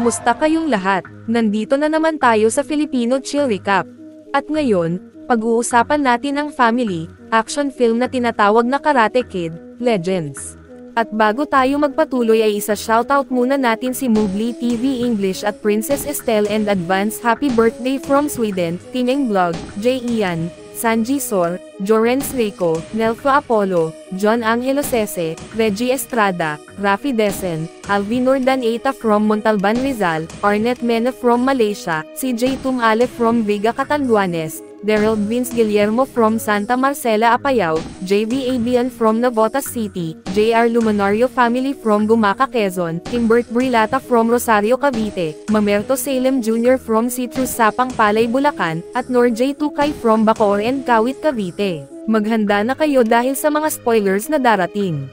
Kamusta kayong lahat? Nandito na naman tayo sa Filipino Chill Recap. At ngayon, pag-uusapan natin ang family, action film na tinatawag na Karate Kid, Legends. At bago tayo magpatuloy ay isa-shoutout muna natin si Moogly TV English at Princess Estelle and advance happy birthday from Sweden, Tineng Vlog, J. Ian, Sanji Sor, Jorens Rico, Nelfa Apollo, John Angelo Sese, Reggie Estrada, Rafi Desen, Alvin Nordaneta from Montalban Rizal, Arnett Mena from Malaysia, CJ Tumale from Vega Catanduanes, Daryl Vince Guillermo from Santa Marcela Apayao, JV Abian from Navotas City, JR Lumanario family from Gumaca Quezon, Timbert Brilata from Rosario Cavite, Mamerto Salem Jr. from Citrus Sapang Palay Bulacan, at Nor J. Tukay from Bacoor and Kawit Cavite. Maghanda na kayo dahil sa mga spoilers na darating.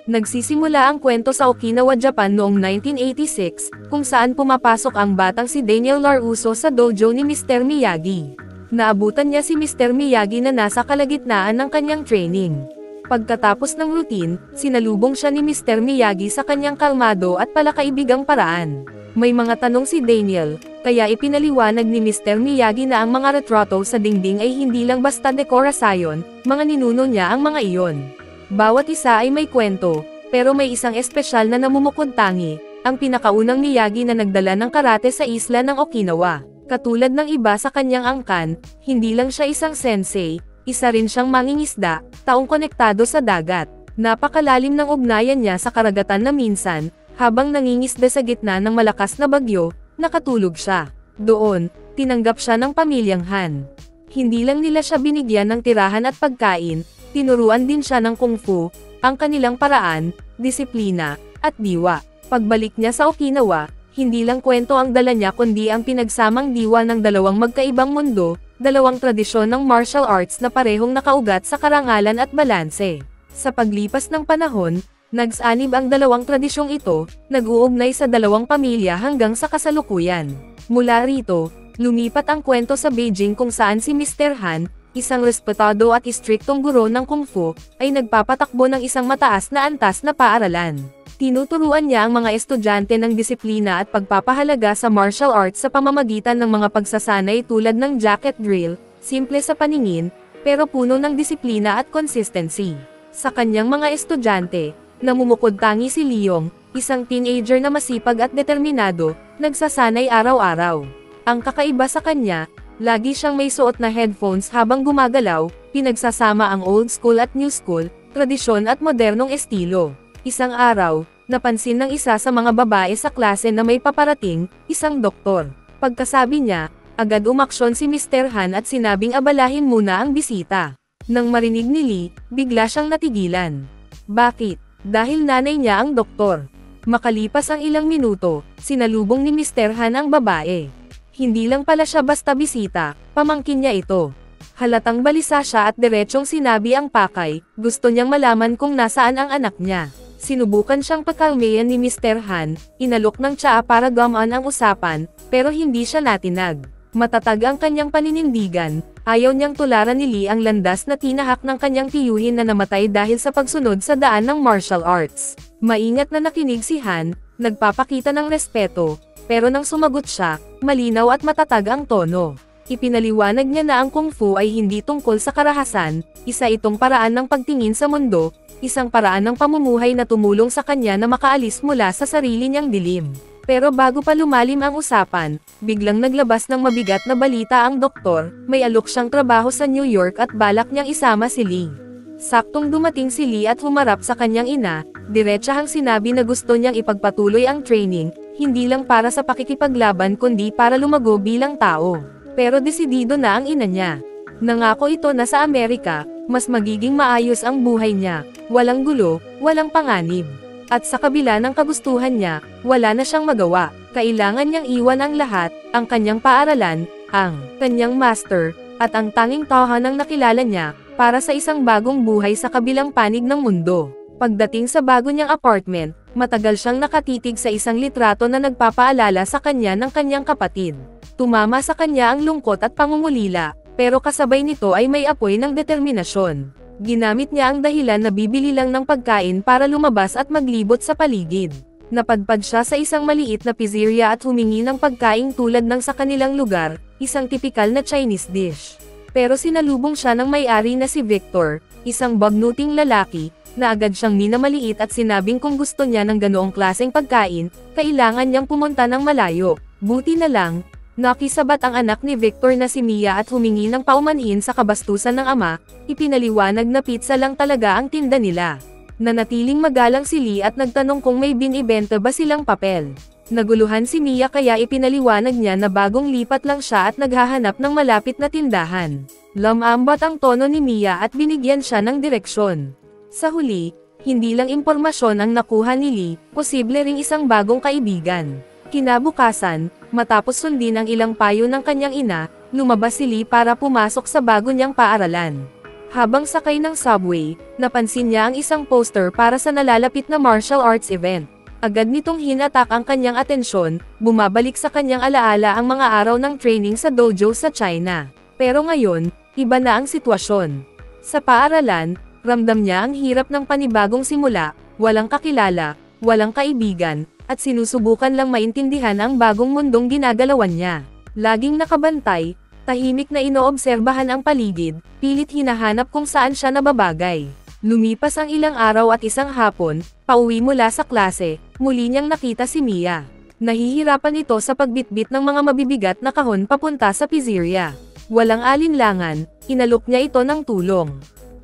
Nagsisimula ang kwento sa Okinawa, Japan noong 1986, kung saan pumapasok ang batang si Daniel Laruso sa dojo ni Mr. Miyagi. Naabutan niya si Mr. Miyagi na nasa kalagitnaan ng kanyang training. Pagkatapos ng routine, sinalubong siya ni Mr. Miyagi sa kanyang kalmado at palakaibigang paraan. May mga tanong si Daniel, kaya ipinaliwanag ni Mr. Miyagi na ang mga retrato sa dingding ay hindi lang basta dekorasyon, mga ninuno niya ang mga iyon. Bawat isa ay may kwento, pero may isang espesyal na namumukod tangi, ang pinakaunang Miyagi na nagdala ng karate sa isla ng Okinawa. Katulad ng iba sa kanyang angkan, hindi lang siya isang sensei, isa rin siyang mangingisda, taong konektado sa dagat. Napakalalim ng ugnayan niya sa karagatan na minsan, habang nangingisda sa gitna ng malakas na bagyo, nakatulog siya. Doon, tinanggap siya ng pamilyang Han. Hindi lang nila siya binigyan ng tirahan at pagkain, tinuruan din siya ng kung fu, ang kanilang paraan, disiplina, at diwa. Pagbalik niya sa Okinawa, hindi lang kwento ang dala niya kundi ang pinagsamang diwa ng dalawang magkaibang mundo, dalawang tradisyon ng martial arts na parehong nakaugat sa karangalan at balanse. Sa paglipas ng panahon, nagsanib ang dalawang tradisyong ito, nag-uugnay sa dalawang pamilya hanggang sa kasalukuyan. Mula rito, lumipat ang kwento sa Beijing kung saan si Mr. Han, isang respetado at istriktong guro ng kung fu, ay nagpapatakbo ng isang mataas na antas na paaralan. Tinuturuan niya ang mga estudyante ng disiplina at pagpapahalaga sa martial arts sa pamamagitan ng mga pagsasanay tulad ng jacket drill, simple sa paningin, pero puno ng disiplina at consistency. Sa kanyang mga estudyante, namumukod tangi si Leong, isang teenager na masipag at determinado, nagsasanay araw-araw. Ang kakaiba sa kanya, lagi siyang may suot na headphones habang gumagalaw, pinagsasama ang old school at new school, tradisyon at modernong estilo. Isang araw, napansin ng isa sa mga babae sa klase na may paparating, isang doktor. Pagkasabi niya, agad umaksyon si Mr. Han at sinabing abalahin muna ang bisita. Nang marinig ni Lee, bigla siyang natigilan. Bakit? Dahil nanay niya ang doktor. Makalipas ang ilang minuto, sinalubong ni Mr. Han ang babae. Hindi lang pala siya basta bisita, pamangkin niya ito. Halatang balisa siya at diretsong sinabi ang pakay, gusto niyang malaman kung nasaan ang anak niya. Sinubukan siyang pakalmayan ni Mr. Han, inalok ng tsaa para gumaan ang usapan, pero hindi siya natinag. Matatag ang kanyang paninindigan, ayaw niyang tularan ni Lee ang landas na tinahak ng kanyang tiyuhin na namatay dahil sa pagsunod sa daan ng martial arts. Maingat na nakinig si Han, nagpapakita ng respeto, pero nang sumagot siya, malinaw at matatag ang tono. Ipinaliwanag niya na ang kung fu ay hindi tungkol sa karahasan, isa itong paraan ng pagtingin sa mundo, isang paraan ng pamumuhay na tumulong sa kanya na makaalis mula sa sarili niyang dilim. Pero bago pa lumalim ang usapan, biglang naglabas ng mabigat na balita ang doktor, may alok siyang trabaho sa New York at balak niyang isama si Lee. Saktong dumating si Lee at humarap sa kanyang ina, diretsahang sinabi na gusto niyang ipagpatuloy ang training, hindi lang para sa pakikipaglaban kundi para lumago bilang tao. Pero desidido na ang ina niya. Nangako ito na sa Amerika, mas magiging maayos ang buhay niya, walang gulo, walang panganib. At sa kabila ng kagustuhan niya, wala na siyang magawa, kailangan niyang iwan ang lahat, ang kanyang paaralan, ang kanyang master, at ang tanging tahanang nakilala niya, para sa isang bagong buhay sa kabilang panig ng mundo. Pagdating sa bago niyang apartment, matagal siyang nakatitig sa isang litrato na nagpapaalala sa kanya ng kanyang kapatid. Tumama sa kanya ang lungkot at pangungulila, pero kasabay nito ay may apoy ng determinasyon. Ginamit niya ang dahilan na bibili lang ng pagkain para lumabas at maglibot sa paligid. Napadpad siya sa isang maliit na pizzeria at humingi ng pagkaing tulad ng sa kanilang lugar, isang tipikal na Chinese dish. Pero sinalubong siya ng may-ari na si Victor, isang bagnuting lalaki, na agad siyang minamaliit at sinabing kung gusto niya ng ganoong klaseng pagkain, kailangan niyang pumunta ng malayo. Buti na lang, nakisabat ang anak ni Victor na si Mia at humingi ng paumanhin sa kabastusan ng ama, ipinaliwanag na pizza lang talaga ang tinda nila. Nanatiling magalang si Lee at nagtanong kung may binibenta ba silang papel. Naguluhan si Mia kaya ipinaliwanag niya na bagong lipat lang siya at naghahanap ng malapit na tindahan. Lumambat ang tono ni Mia at binigyan siya ng direksyon. Sa huli, hindi lang impormasyon ang nakuha ni Lee, posible ring isang bagong kaibigan. Kinabukasan, matapos sundin ang ilang payo ng kanyang ina, lumabas si Lee para pumasok sa bago niyang paaralan. Habang sakay ng subway, napansin niya ang isang poster para sa nalalapit na martial arts event. Agad nitong hinatak ang kanyang atensyon, bumabalik sa kanyang alaala ang mga araw ng training sa dojo sa China. Pero ngayon, iba na ang sitwasyon. Sa paaralan, ramdam niya ang hirap ng panibagong simula, walang kakilala, walang kaibigan, at sinusubukan lang maintindihan ang bagong mundong ginagalawan niya. Laging nakabantay, tahimik na inoobserbahan ang paligid, pilit hinahanap kung saan siya nababagay. Lumipas ang ilang araw at isang hapon, pauwi mula sa klase, muli niyang nakita si Mia. Nahihirapan ito sa pagbitbit ng mga mabibigat na kahon papunta sa pizzeria. Walang alinlangan, inalok niya ito ng tulong.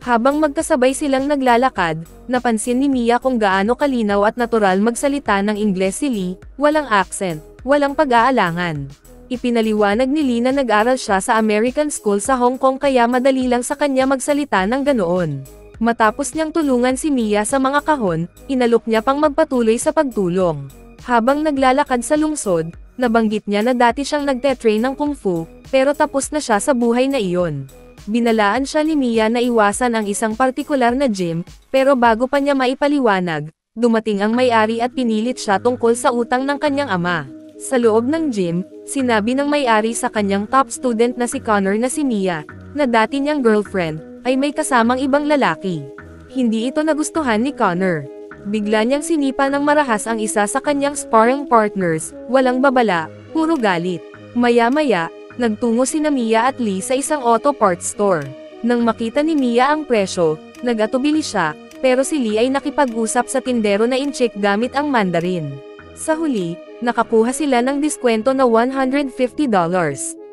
Habang magkasabay silang naglalakad, napansin ni Mia kung gaano kalinaw at natural magsalita ng Ingles si Lee, walang accent, walang pag-aalangan. Ipinaliwanag ni Lee na nag-aral siya sa American School sa Hong Kong kaya madali lang sa kanya magsalita ng ganoon. Matapos niyang tulungan si Mia sa mga kahon, inalok niya pang magpatuloy sa pagtulong. Habang naglalakad sa lungsod, nabanggit niya na dati siyang nagte-train ng kung fu, pero tapos na siya sa buhay na iyon. Binalaan siya ni Mia na iwasan ang isang partikular na gym, pero bago pa niya maipaliwanag, dumating ang may-ari at pinilit siya tungkol sa utang ng kanyang ama. Sa loob ng gym, sinabi ng may-ari sa kanyang top student na si Connor na si Mia, na dati niyang girlfriend, ay may kasamang ibang lalaki. Hindi ito nagustuhan ni Connor. Bigla niyang sinipa ng marahas ang isa sa kanyang sparring partners, walang babala, puro galit. Maya-maya, nagtungo sina Mia at Lee sa isang auto parts store. Nang makita ni Mia ang presyo, nag-atubili siya, pero si Lee ay nakipag-usap sa tindero na incheck gamit ang Mandarin. Sa huli, nakakuha sila ng diskwento na $150.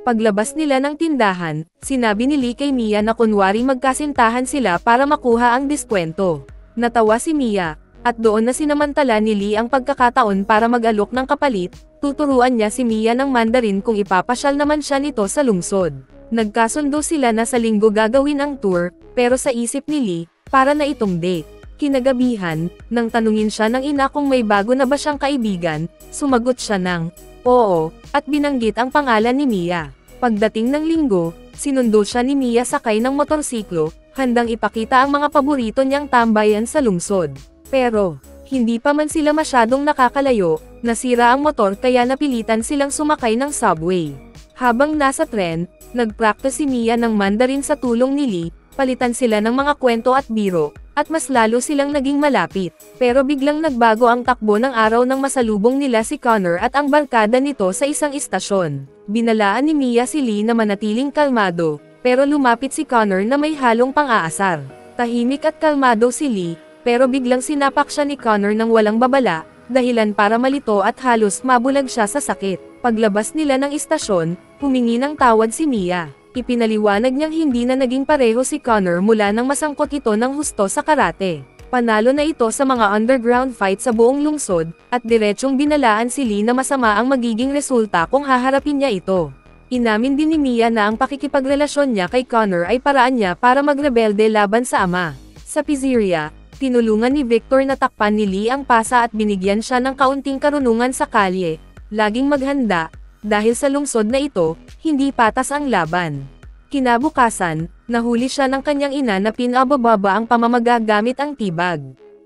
Paglabas nila ng tindahan, sinabi ni Lee kay Mia na kunwari magkasintahan sila para makuha ang diskwento. Natawa si Mia, at doon na sinamantala ni Lee ang pagkakataon para mag-alok ng kapalit, tuturuan niya si Mia ng Mandarin kung ipapasyal naman siya nito sa lungsod. Nagkasundo sila na sa linggo gagawin ang tour, pero sa isip ni Lee, para na itong date. Kinagabihan, nang tanungin siya ng ina kung may bago na ba siyang kaibigan, sumagot siya ng, oo, at binanggit ang pangalan ni Mia. Pagdating ng linggo, sinundo siya ni Mia sakay ng motorsiklo, handang ipakita ang mga paborito niyang tambayan sa lungsod. Pero, hindi pa man sila masyadong nakakalayo, nasira ang motor kaya napilitan silang sumakay ng subway. Habang nasa tren, nagpractice si Mia ng Mandarin sa tulong ni Lee, palitan sila ng mga kwento at biro, at mas lalo silang naging malapit. Pero biglang nagbago ang takbo ng araw nang masalubong nila si Connor at ang barkada nito sa isang istasyon. Binalaan ni Mia si Lee na manatiling kalmado, pero lumapit si Connor na may halong pang-aasar. Tahimik at kalmado si Lee, pero biglang sinapak siya ni Connor ng walang babala, dahilan para malito at halos mabulag siya sa sakit. Paglabas nila ng istasyon, humingi ng tawad si Mia. Ipinaliwanag niyang hindi na naging pareho si Connor mula nang masangkot ito ng husto sa karate. Panalo na ito sa mga underground fight sa buong lungsod, at diretsyong binalaan si Lee na masama ang magiging resulta kung haharapin niya ito. Inamin din ni Mia na ang pakikipagrelasyon niya kay Connor ay paraan niya para magrebelde laban sa ama. Sa pizzeria, tinulungan ni Victor na takpan ni Lee ang pasa at binigyan siya ng kaunting karunungan sa kalye. Laging maghanda, dahil sa lungsod na ito, hindi patas ang laban. Kinabukasan, nahuli siya ng kanyang ina na pinabababa ang pamamaga gamit ang tibag.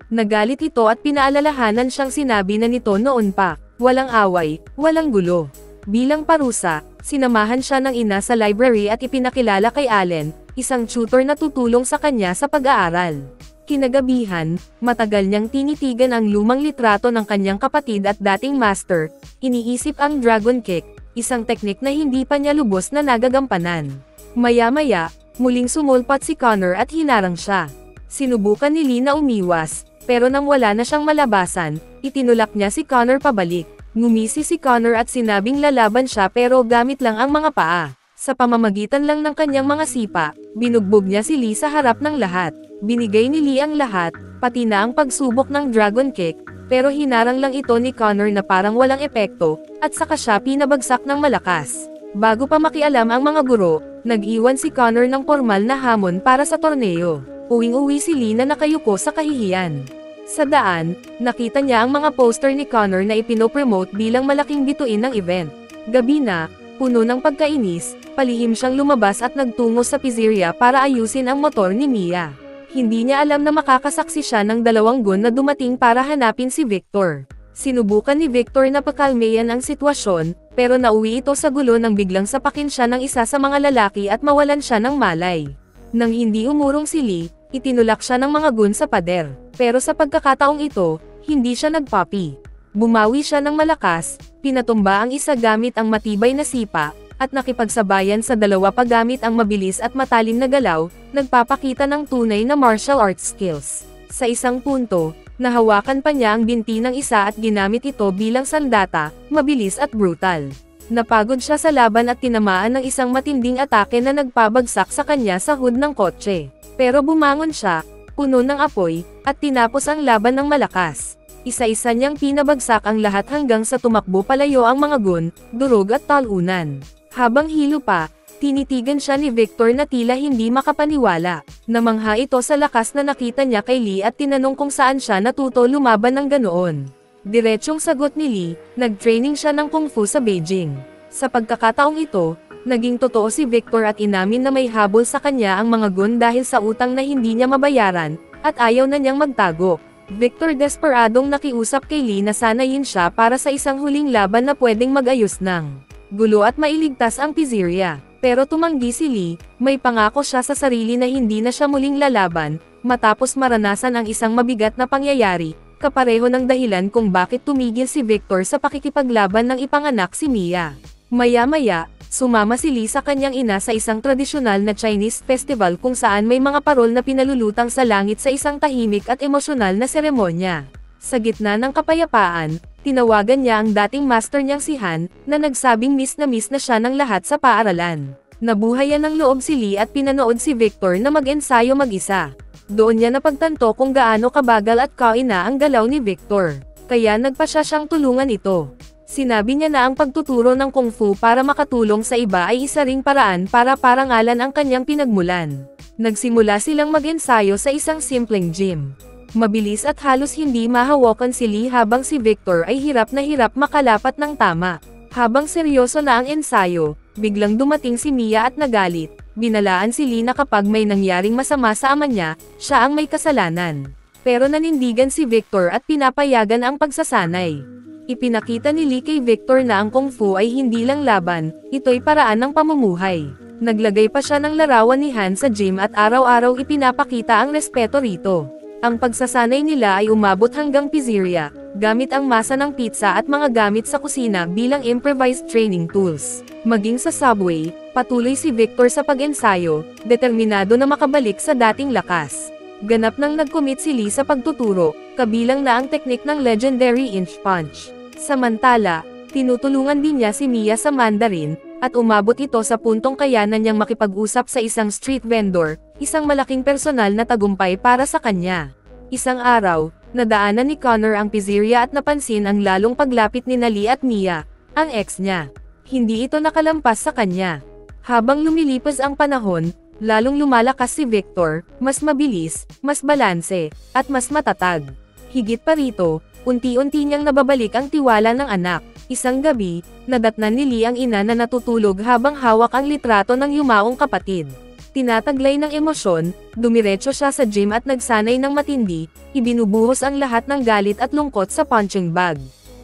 Nagalit ito at pinaalalahanan siyang sinabi na nito noon pa, walang away, walang gulo. Bilang parusa, sinamahan siya ng ina sa library at ipinakilala kay Allen, isang tutor na tutulong sa kanya sa pag-aaral. Kinagabihan, matagal niyang tinitigan ang lumang litrato ng kanyang kapatid at dating master, iniisip ang Dragon Kick, isang teknik na hindi pa niya lubos na nagagampanan. Maya-maya, muling sumulpat si Connor at hinarang siya. Sinubukan ni Lee na umiwas, pero nang wala na siyang malabasan, itinulak niya si Connor pabalik. Ngumisi si Connor at sinabing lalaban siya pero gamit lang ang mga paa. Sa pamamagitan lang ng kanyang mga sipa, binugbog niya si Lee sa harap ng lahat. Binigay ni Lee ang lahat, pati na ang pagsubok ng Dragon Kick, pero hinarang lang ito ni Connor na parang walang epekto, at saka siya pinabagsak ng malakas. Bago pa makialam ang mga guro, nag-iwan si Connor ng formal na hamon para sa torneo. Uwing-uwi si Lee na nakayuko sa kahihiyan. Sa daan, nakita niya ang mga poster ni Connor na ipinopromote bilang malaking bituin ng event. Gabi na, puno ng pagkainis, palihim siyang lumabas at nagtungo sa pizzeria para ayusin ang motor ni Mia. Hindi niya alam na makakasaksi siya ng dalawang gun na dumating para hanapin si Victor. Sinubukan ni Victor na pakalmayan ang sitwasyon, pero nauwi ito sa gulo nang biglang sapakin siya ng isa sa mga lalaki at mawalan siya ng malay. Nang hindi umurong si Lee, itinulak siya ng mga gun sa pader. Pero sa pagkakataong ito, hindi siya nagpapi. Bumawi siya ng malakas, pinatumba ang isa gamit ang matibay na sipa, at nakipagsabayan sa dalawa pagamit ang mabilis at matalim na galaw, nagpapakita ng tunay na martial arts skills. Sa isang punto, nahawakan pa niya ang binti ng isa at ginamit ito bilang sandata, mabilis at brutal. Napagod siya sa laban at tinamaan ng isang matinding atake na nagpabagsak sa kanya sa hood ng kotse. Pero bumangon siya, puno ng apoy, at tinapos ang laban ng malakas. Isa-isa niyang pinabagsak ang lahat hanggang sa tumakbo palayo ang mga gun, durog at talunan. Habang hilo pa, tinitigan siya ni Victor na tila hindi makapaniwala. Namangha ito sa lakas na nakita niya kay Lee at tinanong kung saan siya natuto lumaban ng ganoon. Diretsyong sagot ni Lee, nag-training siya ng Kung Fu sa Beijing. Sa pagkakataong ito, naging totoo si Victor at inamin na may habol sa kanya ang mga gun dahil sa utang na hindi niya mabayaran, at ayaw na niyang magtago. Victor desperadong nakiusap kay Lee na sanayin siya para sa isang huling laban na pwedeng mag-ayos ng gulo at mailigtas ang pizzeria. Pero tumanggi si Lee, may pangako siya sa sarili na hindi na siya muling lalaban, matapos maranasan ang isang mabigat na pangyayari, kapareho ng dahilan kung bakit tumigil si Victor sa pakikipaglaban ng ipanganak si Mia. Maya-maya, sumama si Lee sa kanyang ina sa isang tradisyonal na Chinese festival kung saan may mga parol na pinalulutang sa langit sa isang tahimik at emosyonal na seremonya. Sa gitna ng kapayapaan, tinawagan niya ang dating master niyang si Han, na nagsabing miss na siya ng lahat sa paaralan. Nabuhayan ng loob si Lee at pinanood si Victor na mag-ensayo mag-isa. Doon niya napagtanto kung gaano kabagal at kaina ang galaw ni Victor. Kaya nagpa siya siyang tulungan ito. Sinabi niya na ang pagtuturo ng Kung Fu para makatulong sa iba ay isa ring paraan para parangalan ang kanyang pinagmulan. Nagsimula silang mag-ensayo sa isang simpleng gym. Mabilis at halos hindi mahawakan si Lee habang si Victor ay hirap na hirap makalapat ng tama. Habang seryoso na ang ensayo, biglang dumating si Mia at nagalit. Binalaan si Lee na kapag may nangyaring masama sa ama niya, siya ang may kasalanan. Pero nanindigan si Victor at pinapayagan ang pagsasanay. Ipinakita ni Lee kay Victor na ang Kung Fu ay hindi lang laban, ito'y paraan ng pamumuhay. Naglagay pa siya ng larawan ni Han sa gym at araw-araw ipinapakita ang respeto rito. Ang pagsasanay nila ay umabot hanggang pizzeria, gamit ang masa ng pizza at mga gamit sa kusina bilang improvised training tools. Maging sa subway, patuloy si Victor sa pag-ensayo, determinado na makabalik sa dating lakas. Ganap nang nag-commit si Lee sa pagtuturo, kabilang na ang teknik ng legendary inch punch. Samantala, tinutulungan din niya si Mia sa Mandarin, at umabot ito sa puntong kayanan niyang makipag-usap sa isang street vendor, isang malaking personal na tagumpay para sa kanya. Isang araw, nadaanan ni Connor ang pizzeria at napansin ang lalong paglapit ni Lee at Mia, ang ex niya. Hindi ito nakalampas sa kanya. Habang lumilipas ang panahon, lalong lumalakas si Victor, mas mabilis, mas balanse, at mas matatag. Higit pa rito, unti-unti niyang nababalik ang tiwala ng anak. Isang gabi, nadatnan ni Lee ang ina na natutulog habang hawak ang litrato ng yumaong kapatid. Tinataglay ng emosyon, dumiretso siya sa gym at nagsanay ng matindi, ibinubuhos ang lahat ng galit at lungkot sa punching bag.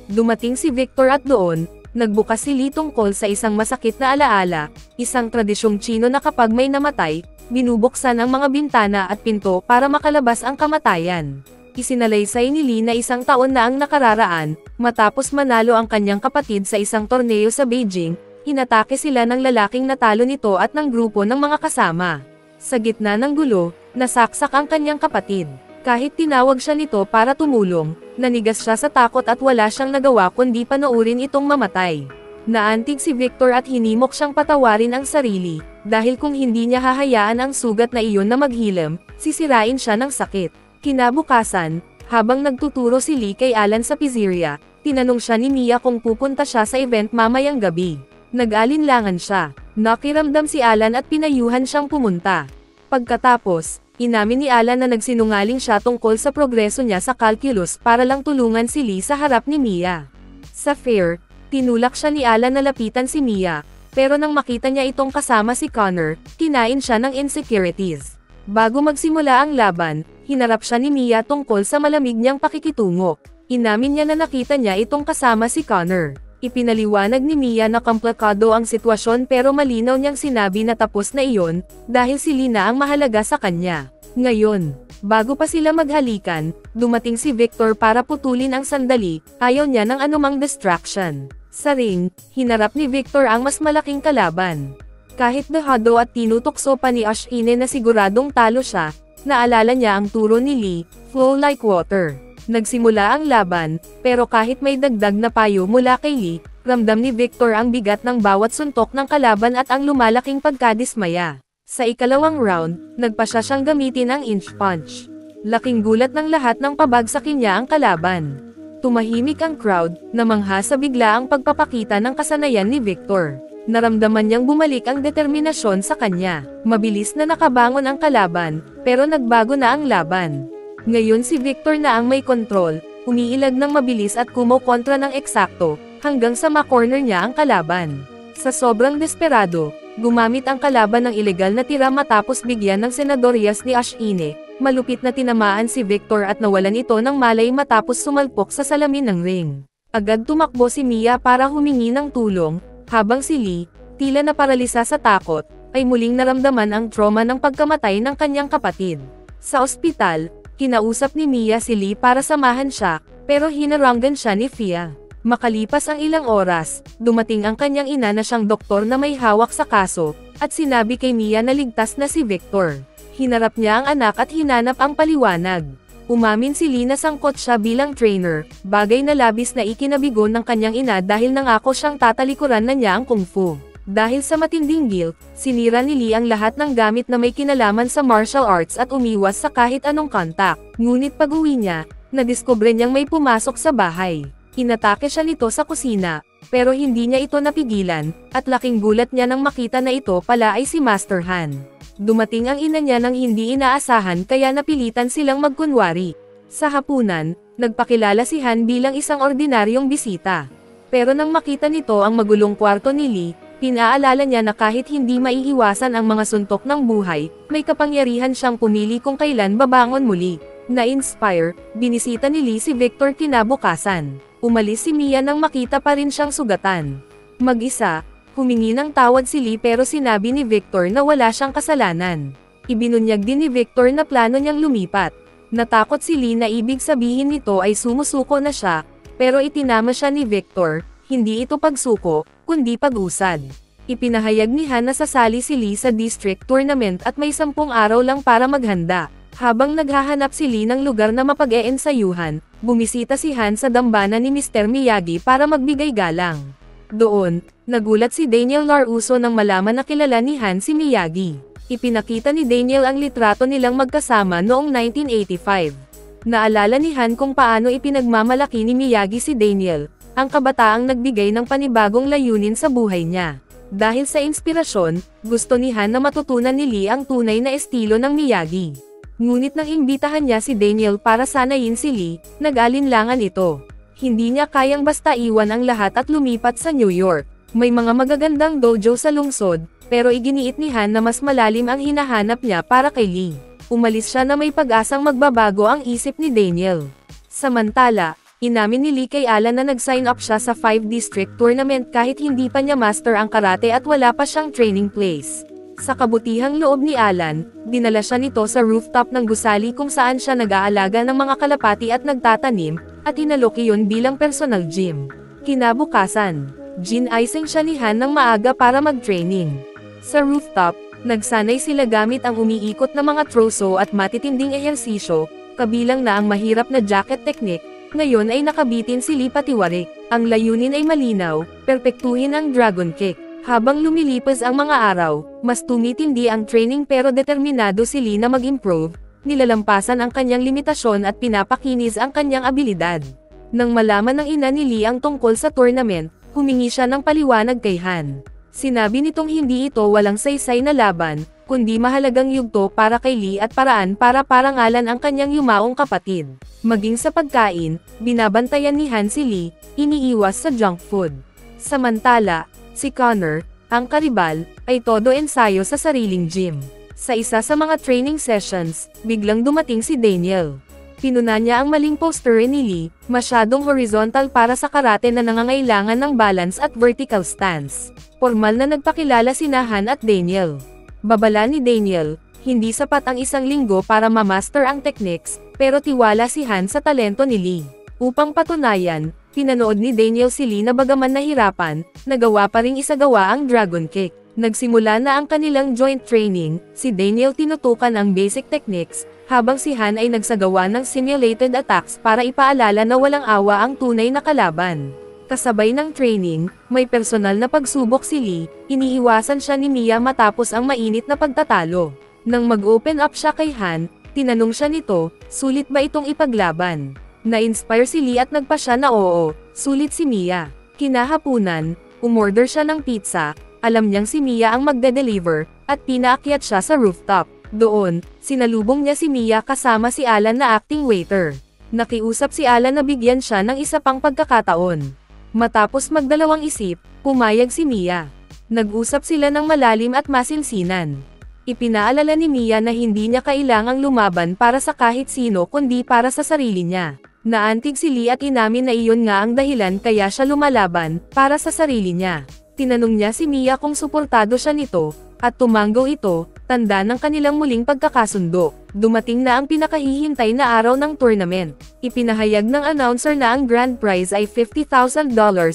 Dumating si Victor at doon, Nagbukas si Lee tungkol sa isang masakit na alaala, isang tradisyong Tsino na kapag may namatay, binubuksan ang mga bintana at pinto para makalabas ang kamatayan. Isinalaysay ni Lee na isang taon na ang nakararaan, matapos manalo ang kanyang kapatid sa isang torneo sa Beijing, inatake sila ng lalaking natalo nito at ng grupo ng mga kasama. Sa gitna ng gulo, nasaksak ang kanyang kapatid. Kahit tinawag siya nito para tumulong, nanigas siya sa takot at wala siyang nagawa kundi panoorin itong mamatay. Naantig si Victor at hinimok siyang patawarin ang sarili, dahil kung hindi niya hahayaan ang sugat na iyon na maghilom, sisirain siya ng sakit. Kinabukasan, habang nagtuturo si Lee kay Alan sa pizzeria, tinanong siya ni Mia kung pupunta siya sa event mamayang gabi. Nag-alinlangan siya. Nakiramdam si Alan at pinayuhan siyang pumunta. Pagkatapos, inamin ni Alan na nagsinungaling siya tungkol sa progreso niya sa calculus para lang tulungan si Lee sa harap ni Mia. Sa fair, tinulak siya ni Alan na lapitan si Mia, pero nang makita niya itong kasama si Connor, kinain siya ng insecurities. Bago magsimula ang laban, hinarap siya ni Mia tungkol sa malamig niyang pakikitungo. Inamin niya na nakita niya itong kasama si Connor. Ipinaliwanag ni Mia na komplikado ang sitwasyon pero malinaw niyang sinabi na tapos na iyon, dahil si Lina ang mahalaga sa kanya. Ngayon, bago pa sila maghalikan, dumating si Victor para putulin ang sandali, ayaw niya ng anumang distraction. Sa ring, hinarap ni Victor ang mas malaking kalaban. Kahit dehado at tinutokso pa ni Ashine na siguradong talo siya, naalala niya ang turo ni Lee, flow like water. Nagsimula ang laban, pero kahit may dagdag na payo mula kay Lee, ramdam ni Victor ang bigat ng bawat suntok ng kalaban at ang lumalaking pagkadismaya. Sa ikalawang round, nagpasya siyang gamitin ang inch punch. Laking gulat ng lahat ng pabagsakin niya ang kalaban. Tumahimik ang crowd, namangha sa bigla ang pagpapakita ng kasanayan ni Victor. Naramdaman niyang bumalik ang determinasyon sa kanya. Mabilis na nakabangon ang kalaban, pero nagbago na ang laban. Ngayon si Victor na ang may kontrol, umiilag ng mabilis at kumokontra ng eksakto, hanggang sa ma-corner niya ang kalaban. Sa sobrang desperado, gumamit ang kalaban ng ilegal na tira matapos bigyan ng senadorias ni Ashine. Malupit na tinamaan si Victor at nawalan ito ng malay matapos sumalpok sa salamin ng ring. Agad tumakbo si Mia para humingi ng tulong, habang si Lee, tila naparalisa sa takot, ay muling naramdaman ang trauma ng pagkamatay ng kanyang kapatid. Sa ospital, kinausap ni Mia si Lee para samahan siya, pero hinaranggan siya ni Fia. Makalipas ang ilang oras, dumating ang kanyang ina na siyang doktor na may hawak sa kaso, at sinabi kay Mia na ligtas na si Victor. Hinarap niya ang anak at hinanap ang paliwanag. Umamin si Lee na sangkot siya bilang trainer, bagay na labis na ikinabigo ng kanyang ina dahil nangako siyang tatalikuran na niya ang kung fu. Dahil sa matinding guilt, sinira ni Lee ang lahat ng gamit na may kinalaman sa martial arts at umiwas sa kahit anong kontak. Ngunit pag-uwi niya, nadiskubre niyang may pumasok sa bahay. Inatake siya nito sa kusina, pero hindi niya ito napigilan, at laking gulat niya nang makita na ito pala ay si Master Han. Dumating ang ina niya nang hindi inaasahan kaya napilitan silang magkunwari. Sa hapunan, nagpakilala si Han bilang isang ordinaryong bisita. Pero nang makita nito ang magulong kwarto ni Lee, pinaalala niya na kahit hindi maiiwasan ang mga suntok ng buhay, may kapangyarihan siyang pumili kung kailan babangon muli. Na-inspire, binisita ni Lee si Victor kinabukasan. Umalis si Mia nang makita pa rin siyang sugatan. Mag-isa, humingi ng tawad si Lee pero sinabi ni Victor na wala siyang kasalanan. Ibinunyag din ni Victor na plano niyang lumipat. Natakot si Lee na ibig sabihin nito ay sumusuko na siya, pero itinama siya ni Victor, hindi ito pagsuko, kundi pag-usad. Ipinahayag ni Han na sasali si Lee sa district tournament at may 10 araw lang para maghanda. Habang naghahanap si Lee ng lugar na mapag-eensayuhan, bumisita si Han sa dambana ni Mr. Miyagi para magbigay galang. Doon, nagulat si Daniel Larusso nang malaman na kilala ni Han si Miyagi. Ipinakita ni Daniel ang litrato nilang magkasama noong 1985. Naalala ni Han kung paano ipinagmamalaki ni Miyagi si Daniel, ang kabataang nagbigay ng panibagong layunin sa buhay niya. Dahil sa inspirasyon, gusto ni Han na matutunan ni Lee ang tunay na estilo ng Miyagi. Ngunit nang imbitahan niya si Daniel para sanayin si Lee, nag-alinlangan ito. Hindi niya kayang basta iwan ang lahat at lumipat sa New York. May mga magagandang dojo sa lungsod, pero iginiit ni Han na mas malalim ang hinahanap niya para kay Lee. Umalis siya na may pag-asang magbabago ang isip ni Daniel. Samantala, Inamin ni Lee kay Alan na nag-sign up siya sa 5 district tournament kahit hindi pa niya master ang karate at wala pa siyang training place. Sa kabutihang loob ni Alan, dinala siya nito sa rooftop ng gusali kung saan siya nag-aalaga ng mga kalapati at nagtatanim, at inalok iyon bilang personal gym. Kinabukasan, gin-icing siya ni Han ng maaga para mag-training. Sa rooftop, nagsanay sila gamit ang umiikot na mga troso at matitinding ehersisyo, kabilang na ang mahirap na jacket technique. Ngayon ay nakabitin si Lee patiwarik. Ang layunin ay malinaw, perpektuhin ang dragon kick. Habang lumilipas ang mga araw, mas tumitindi ang training pero determinado si Lee na mag-improve, nilalampasan ang kanyang limitasyon at pinapakinis ang kanyang abilidad. Nang malaman ng ina ni Lee ang tungkol sa tournament, humingi siya ng paliwanag kay Han. Sinabi nitong hindi ito walang saysay na laban, kundi mahalagang yugto para kay Lee at paraan para parangalan ang kanyang yumaong kapatid. Maging sa pagkain, binabantayan ni Han si Lee, iniiwas sa junk food. Samantala, si Connor, ang karibal, ay todo ensayo sa sariling gym. Sa isa sa mga training sessions, biglang dumating si Daniel. Pinuna niya ang maling poster ni Lee, masyadong horizontal para sa karate na nangangailangan ng balance at vertical stance. Formal na nagpakilala sina Han at Daniel. Babala ni Daniel, hindi sapat ang isang linggo para ma-master ang techniques, pero tiwala si Han sa talento ni Lee. Upang patunayan, pinanood ni Daniel si Lee na bagaman nahirapan, nagawa pa ring isagawa ang dragon kick. Nagsimula na ang kanilang joint training, si Daniel tinutukan ang basic techniques, habang si Han ay nagsagawa ng simulated attacks para ipaalala na walang awa ang tunay na kalaban. Kasabay ng training, may personal na pagsubok si Lee, iniiwasan siya ni Mia matapos ang mainit na pagtatalo. Nang mag-open up siya kay Han, tinanong siya nito, sulit ba itong ipaglaban? Na-inspire si Lee at nagpa siya na oo, sulit si Mia. Kinahapunan, umorder siya ng pizza, alam niyang si Mia ang magde-deliver, at pinaakyat siya sa rooftop. Doon, sinalubong niya si Mia kasama si Alan na acting waiter. Nakiusap si Alan na bigyan siya ng isa pang pagkakataon. Matapos magdalawang isip, pumayag si Mia. Nag-usap sila ng malalim at masinsinan. Ipinaalala ni Mia na hindi niya kailangang lumaban para sa kahit sino kundi para sa sarili niya. Naantig si Lee at inamin na iyon nga ang dahilan kaya siya lumalaban, para sa sarili niya. Tinanong niya si Mia kung suportado siya nito, at tumanggo ito, tanda ng kanilang muling pagkakasundo. Dumating na ang pinakahihintay na araw ng tournament. Ipinahayag ng announcer na ang grand prize ay $50,000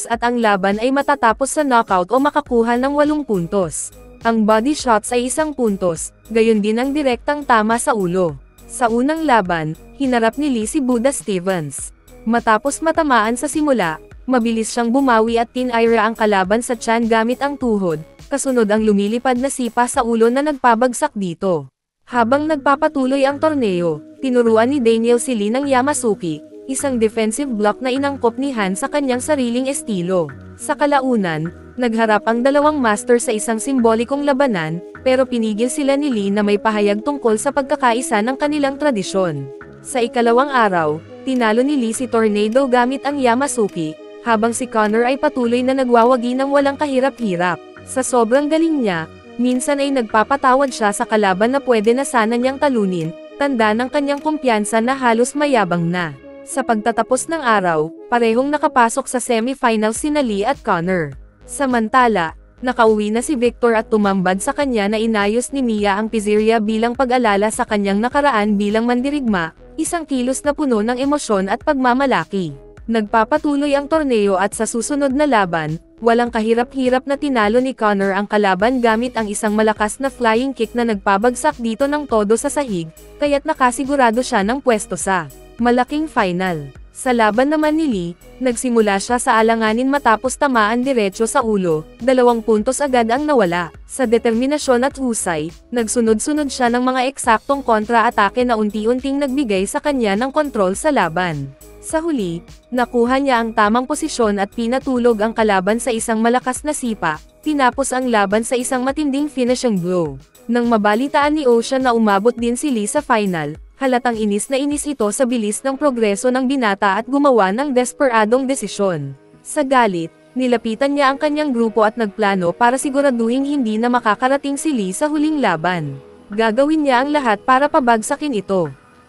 at ang laban ay matatapos sa knockout o makakuha ng 8 puntos. Ang body shots ay 1 puntos, gayon din ang direktang tama sa ulo. Sa unang laban, hinarap ni Lee si Buddha Stevens. Matapos matamaan sa simula, mabilis siyang bumawi at tinira ang kalaban sa tiyan gamit ang tuhod, kasunod ang lumilipad na sipa sa ulo na nagpabagsak dito. Habang nagpapatuloy ang torneo, tinuruan ni Daniel si Lee ng Yamasuki, isang defensive block na inangkop ni Han sa kanyang sariling estilo. Sa kalaunan, nagharap ang dalawang master sa isang simbolikong labanan, pero pinigil sila ni Lee na may pahayag tungkol sa pagkakaisa ng kanilang tradisyon. Sa ikalawang araw, tinalo ni Lee si Tornado gamit ang Yamasuki, habang si Connor ay patuloy na nagwawagi ng walang kahirap-hirap. Sa sobrang galing niya, minsan ay nagpapatawad siya sa kalaban na pwede na sana niyang talunin, tanda ng kanyang kumpiyansa na halos mayabang na. Sa pagtatapos ng araw, parehong nakapasok sa semifinals sina Lee at Connor. Samantala, nakauwi na si Victor at tumambad sa kanya na inayos ni Mia ang pizzeria bilang pag-alala sa kanyang nakaraan bilang mandirigma, isang kilos na puno ng emosyon at pagmamalaki. Nagpapatuloy ang torneo at sa susunod na laban, walang kahirap-hirap na tinalo ni Connor ang kalaban gamit ang isang malakas na flying kick na nagpabagsak dito ng todo sa sahig, kaya't nakasigurado siya ng pwesto sa malaking final. Sa laban naman ni Lee, nagsimula siya sa alanganin matapos tamaan diretso sa ulo, 2 puntos agad ang nawala. Sa determinasyon at husay, nagsunod-sunod siya ng mga eksaktong kontra-atake na unti-unting nagbigay sa kanya ng kontrol sa laban. Sa huli, nakuha niya ang tamang posisyon at pinatulog ang kalaban sa isang malakas na sipa, tinapos ang laban sa isang matinding finishing blow. Nang mabalitaan ni Ocean na umabot din si Lee sa final, halatang inis na inis ito sa bilis ng progreso ng binata at gumawa ng desperadong desisyon. Sa galit, nilapitan niya ang kanyang grupo at nagplano para siguraduhin hindi na makakarating si Lee sa huling laban. Gagawin niya ang lahat para pabagsakin ito.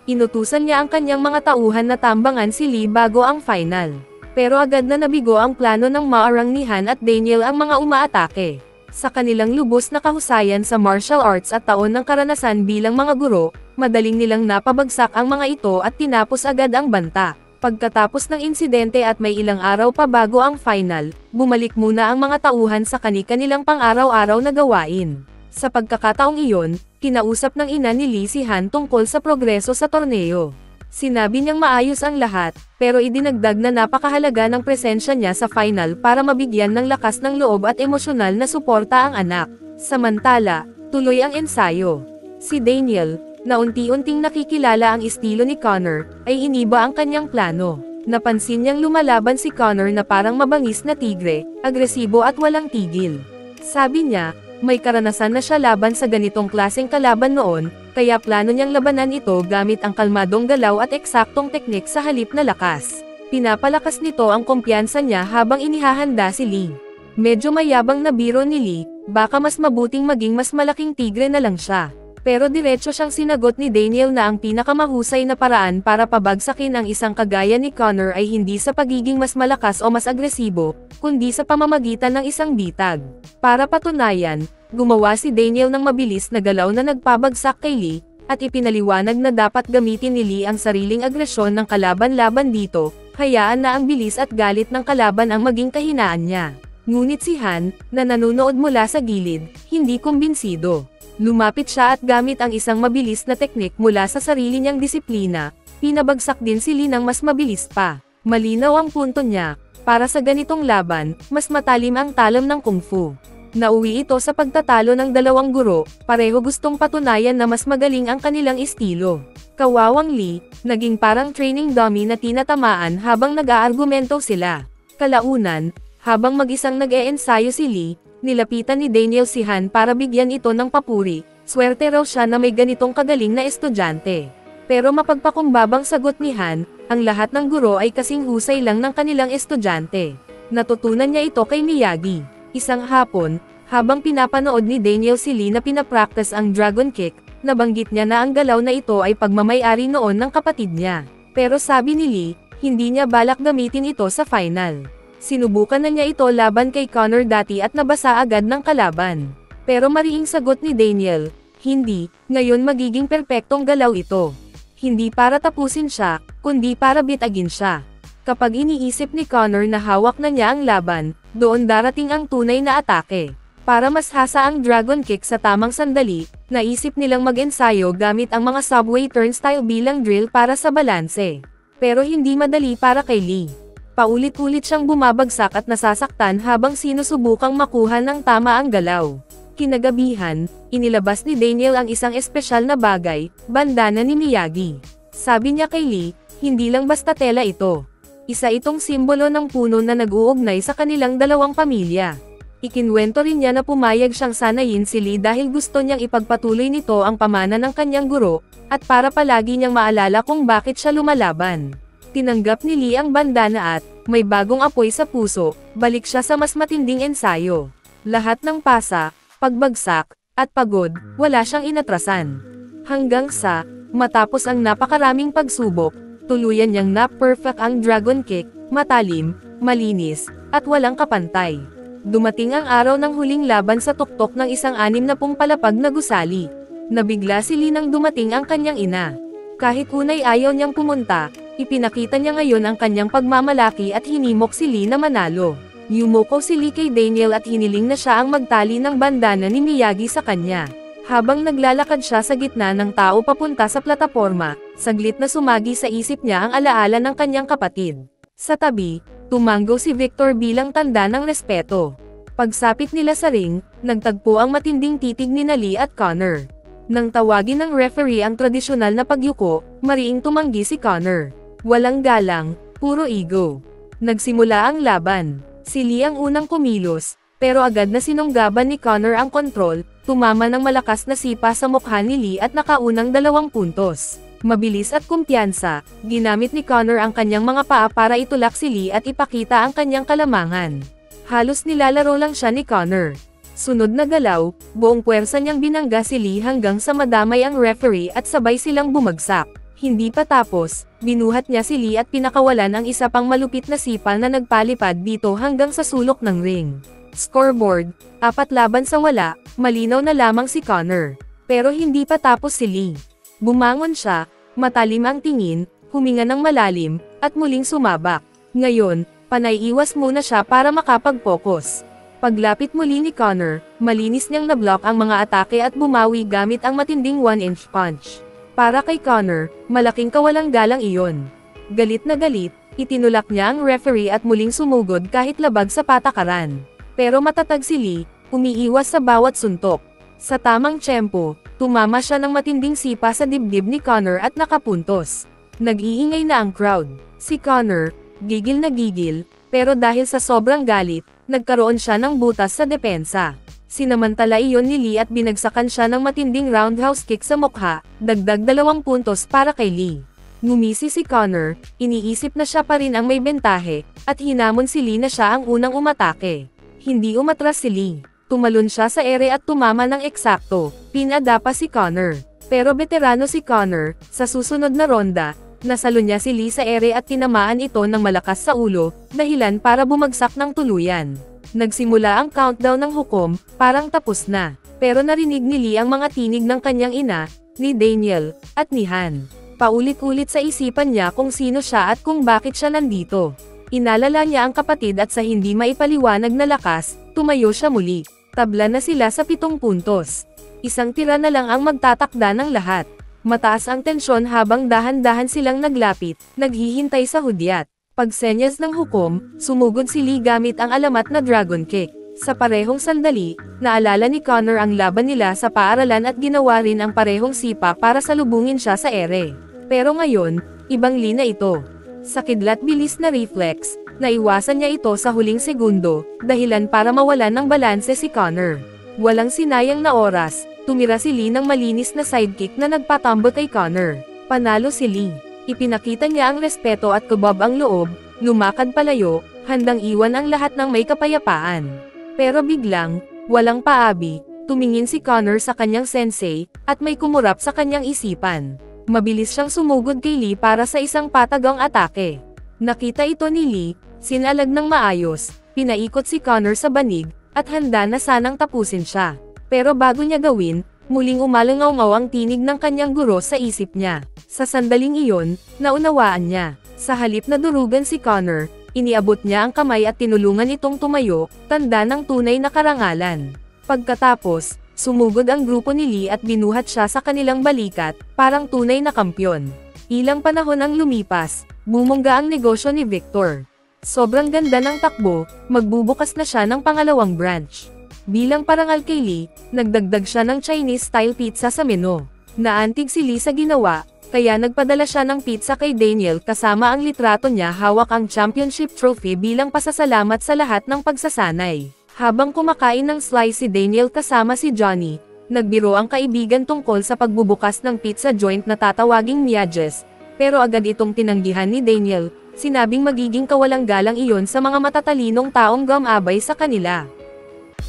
Inutusan niya ang kanyang mga tauhan na tambangan si Lee bago ang final. Pero agad na nabigo ang plano ng maarang ni Han at Daniel ang mga umaatake. Sa kanilang lubos na kahusayan sa martial arts at taon ng karanasan bilang mga guro, madaling nilang napabagsak ang mga ito at tinapos agad ang banta. Pagkatapos ng insidente at may ilang araw pa bago ang final, bumalik muna ang mga tauhan sa kani-kanilang pang-araw-araw na gawain. Sa pagkakataong iyon, kinausap ng ina ni Lee si Han tungkol sa progreso sa torneo. Sinabi niyang maayos ang lahat, pero idinagdag na napakahalaga ng presensya niya sa final para mabigyan ng lakas ng loob at emosyonal na suporta ang anak. Samantala, tuloy ang ensayo. Si Daniel, na unti-unting nakikilala ang estilo ni Connor, ay iniba ang kanyang plano. Napansin niyang lumalaban si Connor na parang mabangis na tigre, agresibo at walang tigil. Sabi niya, may karanasan na siya laban sa ganitong klaseng kalaban noon, kaya plano niyang labanan ito gamit ang kalmadong galaw at eksaktong teknik sa halip na lakas. Pinapalakas nito ang kumpiyansa niya habang inihahanda si Lee. Medyo mayabang na biro ni Lee, baka mas mabuting maging mas malaking tigre na lang siya. Pero diretso siyang sinagot ni Daniel na ang pinakamahusay na paraan para pabagsakin ang isang kagaya ni Connor ay hindi sa pagiging mas malakas o mas agresibo, kundi sa pamamagitan ng isang bitag. Para patunayan, gumawa si Daniel ng mabilis na galaw na nagpabagsak kay Lee, at ipinaliwanag na dapat gamitin ni Lee ang sariling agresyon ng kalaban-laban dito, hayaan na ang bilis at galit ng kalaban ang maging kahinaan niya. Ngunit si Han, na nanonood mula sa gilid, hindi kumbinsido. Lumapit siya at gamit ang isang mabilis na teknik mula sa sarili niyang disiplina, pinabagsak din si Lee ng mas mabilis pa. Malinaw ang punto niya, para sa ganitong laban, mas matalim ang talam ng kung fu. Nauwi ito sa pagtatalo ng dalawang guro, pareho gustong patunayan na mas magaling ang kanilang estilo. Kawawang Lee, naging parang training dummy na tinatamaan habang nag-aargumento sila. Kalaunan, habang mag-isang nag-e-ensayo si Lee, nilapitan ni Daniel si Han para bigyan ito ng papuri, swerte raw siya na may ganitong kagaling na estudyante. Pero mapagpakumbabang sagot ni Han, ang lahat ng guro ay kasing husay lang ng kanilang estudyante. Natutunan niya ito kay Miyagi. Isang hapon, habang pinapanood ni Daniel si Lee na pinapractice ang Dragon Kick, nabanggit niya na ang galaw na ito ay pagmamay-ari noon ng kapatid niya. Pero sabi ni Lee, hindi niya balak gamitin ito sa final. Sinubukan na niya ito laban kay Connor dati at nabasa agad ng kalaban. Pero mariing sagot ni Daniel, hindi, ngayon magiging perpektong galaw ito. Hindi para tapusin siya, kundi para bitagin siya. Kapag iniisip ni Connor na hawak na niya ang laban, doon darating ang tunay na atake. Para mas hasa ang Dragon Kick sa tamang sandali, naisip nilang mag-ensayo gamit ang mga subway turnstile bilang drill para sa balanse. Pero hindi madali para kay Lee. Paulit-ulit siyang bumabagsak at nasasaktan habang sinusubukang makuha ng tama ang galaw. Kinagabihan, inilabas ni Daniel ang isang espesyal na bagay, bandana ni Miyagi. Sabi niya kay Lee, hindi lang basta tela ito. Isa itong simbolo ng puno na nag-uugnay sa kanilang dalawang pamilya. Ikinwento rin niya na pumayag siyang sanayin si Lee dahil gusto niyang ipagpatuloy nito ang pamana ng kanyang guro, at para palagi niyang maalala kung bakit siya lumalaban. Tinanggap ni Lee ang bandana at, may bagong apoy sa puso, balik siya sa mas matinding ensayo. Lahat ng pasa, pagbagsak, at pagod, wala siyang inatrasan. Hanggang sa, matapos ang napakaraming pagsubok, tuluyan niyang na-perfect ang Dragon Kick, matalim, malinis, at walang kapantay. Dumating ang araw ng huling laban sa tuktok ng isang 60 palapag na gusali. Nabigla si Lee nang dumating ang kanyang ina. Kahit unay ayaw niyang pumunta, ipinakita niya ngayon ang kanyang pagmamalaki at hinimok si Lee na manalo. Yumuko si Lee kay Daniel at hiniling na siya ang magtali ng bandana ni Miyagi sa kanya. Habang naglalakad siya sa gitna ng tao papunta sa plataporma, saglit na sumagi sa isip niya ang alaala ng kanyang kapatid. Sa tabi, tumango si Victor bilang tanda ng respeto. Pagsapit nila sa ring, nagtagpo ang matinding titig ni Lee at Connor. Nang tawagin ng referee ang tradisyonal na pagyuko, mariing tumanggi si Connor. Walang galang, puro ego. Nagsimula ang laban. Si Lee ang unang kumilos, pero agad na sinunggaban ni Connor ang kontrol, tumama ng malakas na sipa sa mukha ni Lee at nakaunang 2 puntos. Mabilis at kumpiyansa, ginamit ni Connor ang kanyang mga paa para itulak si Lee at ipakita ang kanyang kalamangan. Halos nilalaro lang siya ni Connor. Sunod na galaw, buong puwersa niyang binangga si Lee hanggang sa madamay ang referee at sabay silang bumagsak. Hindi pa tapos, binuhat niya si Lee at pinakawalan ang isa pang malupit na sipa na nagpalipad dito hanggang sa sulok ng ring. Scoreboard, 4-1, malinaw na lamang si Conor. Pero hindi pa tapos si Lee. Bumangon siya, matalim ang tingin, huminga ng malalim, at muling sumabak. Ngayon, panay-iwas muna siya para makapag-focus. Paglapit muli ni Conor, malinis niyang nablock ang mga atake at bumawi gamit ang matinding 1-inch punch. Para kay Conor, malaking kawalang galang iyon. Galit na galit, itinulak niya ang referee at muling sumugod kahit labag sa patakaran. Pero matatag si Lee, umiiwas sa bawat suntok. Sa tamang tiyempo, tumama siya ng matinding sipa sa dibdib ni Conor at nakapuntos. Nag-iingay na ang crowd. Si Conor, gigil na gigil, pero dahil sa sobrang galit, nagkaroon siya ng butas sa depensa. Sinamantala iyon ni Lee at binagsakan siya ng matinding roundhouse kick sa mukha, dagdag 2 puntos para kay Lee. Ngumisi si Conor, iniisip na siya pa rin ang may bentahe, at hinamon si Lee na siya ang unang umatake. Hindi umatras si Lee. Tumalon siya sa ere at tumama ng eksakto, pinadapa si Conor. Pero veterano si Conor, sa susunod na ronda, nasalo niya si Lee sa ere at tinamaan ito ng malakas sa ulo, dahilan para bumagsak ng tuluyan. Nagsimula ang countdown ng hukom, parang tapos na. Pero narinig ni Lee ang mga tinig ng kanyang ina, ni Daniel, at ni Han. Paulit-ulit sa isipan niya kung sino siya at kung bakit siya nandito. Inalala niya ang kapatid at sa hindi maipaliwanag na lakas, tumayo siya muli. Tabla na sila sa 7 puntos. Isang tira na lang ang magtatakda ng lahat. Mataas ang tensyon habang dahan-dahan silang naglapit, naghihintay sa hudyat. Pagsenyas ng hukom, sumugod si Lee gamit ang alamat na dragon kick. Sa parehong sandali, naalala ni Conor ang laban nila sa paaralan at ginawa rin ang parehong sipa para salubungin siya sa ere. Pero ngayon, ibang Lee na ito. Sa kidlat bilis na reflex, naiwasan niya ito sa huling segundo, dahilan para mawalan ng balanse si Conor. Walang sinayang na oras, tumira si Lee ng malinis na sidekick na nagpatambo kay Conor. Panalo si Lee. Ipinakita niya ang respeto at kubab ang loob, lumakad palayo, handang iwan ang lahat ng may kapayapaan. Pero biglang, walang paabi, tumingin si Conor sa kanyang sensei, at may kumurap sa kanyang isipan. Mabilis siyang sumugod kay Lee para sa isang patagang atake. Nakita ito ni Lee, sinalag ng maayos, pinaikot si Conor sa banig, at handa na sanang tapusin siya. Pero bago niya gawin, muling umalangaw-ngaw ang tinig ng kanyang guro sa isip niya. Sa sandaling iyon, naunawaan niya. Sa halip na durugan si Conor, iniabot niya ang kamay at tinulungan itong tumayo, tanda ng tunay na karangalan. Pagkatapos, sumugod ang grupo ni Lee at binuhat siya sa kanilang balikat, parang tunay na kampyon. Ilang panahon ang lumipas, bumungga ang negosyo ni Victor. Sobrang ganda ng takbo, magbubukas na siya ng pangalawang branch. Bilang parangal kay Lee, nagdagdag siya ng Chinese-style pizza sa menu. Naantig si Lee sa ginawa, kaya nagpadala siya ng pizza kay Daniel kasama ang litrato niya hawak ang championship trophy bilang pasasalamat sa lahat ng pagsasanay. Habang kumakain ng slice si Daniel kasama si Johnny, nagbiro ang kaibigan tungkol sa pagbubukas ng pizza joint na tatawaging Miyajes, pero agad itong tinanggihan ni Daniel, sinabing magiging kawalang galang iyon sa mga matatalinong taong gumabay sa kanila.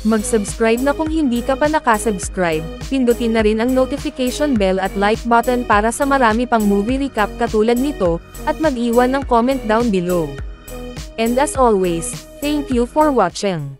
Mag-subscribe na kung hindi ka pa nakasubscribe, pindutin na rin ang notification bell at like button para sa marami pang movie recap katulad nito, at mag-iwan ng comment down below. And as always, thank you for watching.